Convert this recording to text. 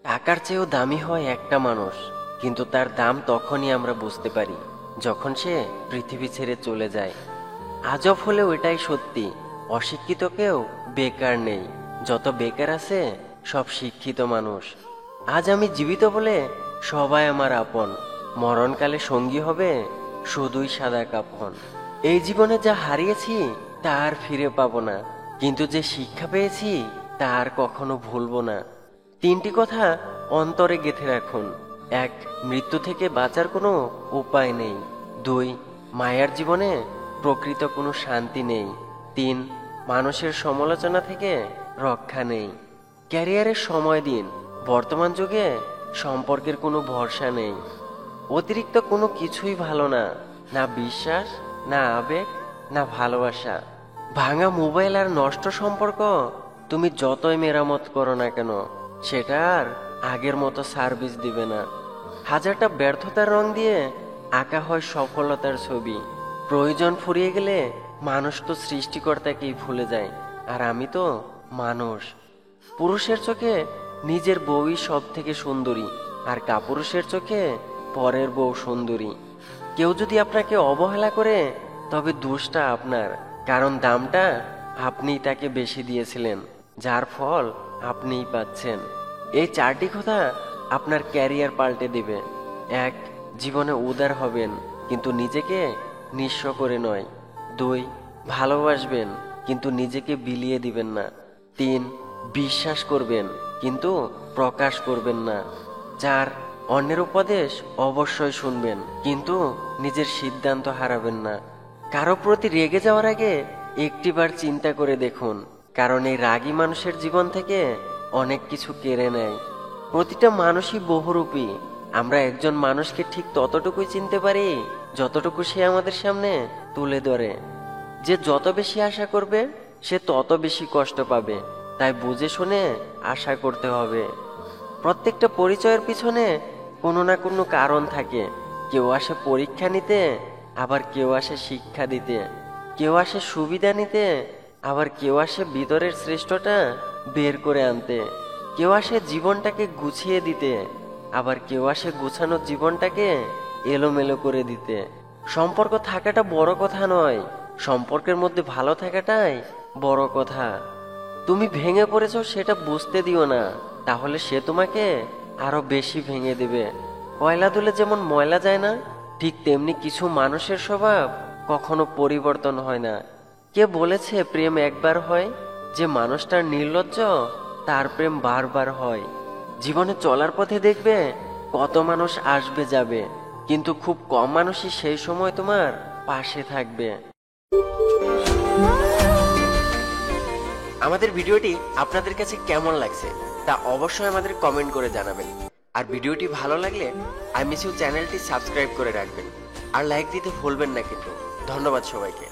টাকার চেয়েও দামি হয় একটা মানুষ, কিন্তু তার দাম তখনই আমরা বুঝতে পারি যখন সে পৃথিবী ছেড়ে চলে যায়। আজব হলেও এটাই সত্যি, অশিক্ষিত কেউ বেকার নেই, যত বেকার আছে সব শিক্ষিত মানুষ। আজ আমি জীবিত বলে সবাই আমার আপন, মরণকালে সঙ্গী হবে শুধুই সাদা কাফন। এই জীবনে যা হারিয়েছি তা আর ফিরে পাবো না, কিন্তু যে শিক্ষা পেয়েছি তা আর কখনো ভুলবো না। তিনটি কথা অন্তরে গেঁথে রাখুন। এক, মৃত্যু থেকে বাঁচার কোনো উপায় নেই। দুই, মায়ার জীবনে প্রকৃত কোনো শান্তি নেই। তিন, মানুষের সমালোচনা থেকে রক্ষা নেই। ক্যারিয়ারের সময় দিন, বর্তমান যুগে সম্পর্কের কোনো ভরসা নেই। অতিরিক্ত কোনো কিছুই ভালো না, না বিশ্বাস, না আবেগ, না ভালোবাসা। ভাঙা মোবাইল আর নষ্ট সম্পর্ক তুমি যতই মেরামত করো না কেন, সেটা আর আগের মতো সার্ভিস দিবে না। হাজারটা ব্যর্থতার রং দিয়ে আঁকা হয় সফলতার ছবি। প্রয়োজন ফুরিয়ে গেলে মানুষ তো সৃষ্টিকর্তাকেই ভুলে যায়, আর আমি তো মানুষ। পুরুষের চোখে নিজের বউই সব থেকে সুন্দরী, আর কাপুরুষের চোখে পরের বউ সুন্দরী। কেউ যদি আপনাকে অবহেলা করে তবে দোষটা আপনার, কারণ দামটা আপনিই তাকে বেশি দিয়েছিলেন, যার ফল আপনিই পাচ্ছেন। এই চারটি কথা আপনার ক্যারিয়ার পাল্টে দেবে। এক, জীবনে উদার হবেন, কিন্তু নিজেকে নিঃস্ব করে নয়। দুই, ভালোবাসবেন, কিন্তু নিজেকে বিলিয়ে দিবেন না। তিন, বিশ্বাস করবেন, কিন্তু প্রকাশ করবেন না। চার, অন্যের উপদেশ অবশ্যই শুনবেন, কিন্তু নিজের সিদ্ধান্ত হারাবেন না। কারো প্রতি রেগে যাওয়ার আগে একটিবার চিন্তা করে দেখুন, কারণ এই রাগী মানুষের জীবন থেকে অনেক কিছু কেড়ে নেয়। প্রতিটা মানুষই বহুরূপী। আমরা একজন মানুষকে ঠিক ততটুকুই চিনতে পারি যতটুকু সে আমাদের সামনে তুলে ধরে। যে যত বেশি আশা করবে সে তত বেশি কষ্ট পাবে, তাই বুঝে শুনে আশা করতে হবে। প্রত্যেকটা পরিচয়ের পিছনে কোনো না কোনো কারণ থাকে। কেউ আসে পরীক্ষা নিতে, আবার কেউ আসে শিক্ষা দিতে। কেউ আসে সুবিধা নিতে, আবার কেউ আসে ভিতরের শ্রেষ্ঠটা বের করে আনতে। কেউ আসে জীবনটাকে গুছিয়ে দিতে, আবার কেউ আসে গুছানো জীবনটাকে এলোমেলো করে দিতে। সম্পর্ক থাকাটা বড় কথা নয়, সম্পর্কের মধ্যে ভালো থাকাটাই বড় কথা। তুমি ভেঙে পড়েছো সেটা বুঝতে দিও না, তাহলে সে তোমাকে আরো বেশি ভেঙে দেবে। কয়লা ধুলে যেমন ময়লা যায় না, ঠিক তেমনি কিছু মানুষের স্বভাব কখনো পরিবর্তন হয় না। কে বলেছে প্রেম একবার হয়? যে মানুষটার নির্লজ্জ তার প্রেম বারবার হয়। জীবনে চলার পথে দেখবে কত মানুষ আসবে যাবে, কিন্তু খুব কম মানুষই সেই সময় তোমার পাশে থাকবে। আমাদের ভিডিওটি আপনাদের কাছে কেমন লাগছে তা অবশ্যই আমাদের কমেন্ট করে জানাবেন। আর ভিডিওটি ভালো লাগলে আই মিস ইউ চ্যানেলটি সাবস্ক্রাইব করে রাখবেন, আর লাইক দিতে ভুলবেন না কিন্তু। ধন্যবাদ সবাইকে।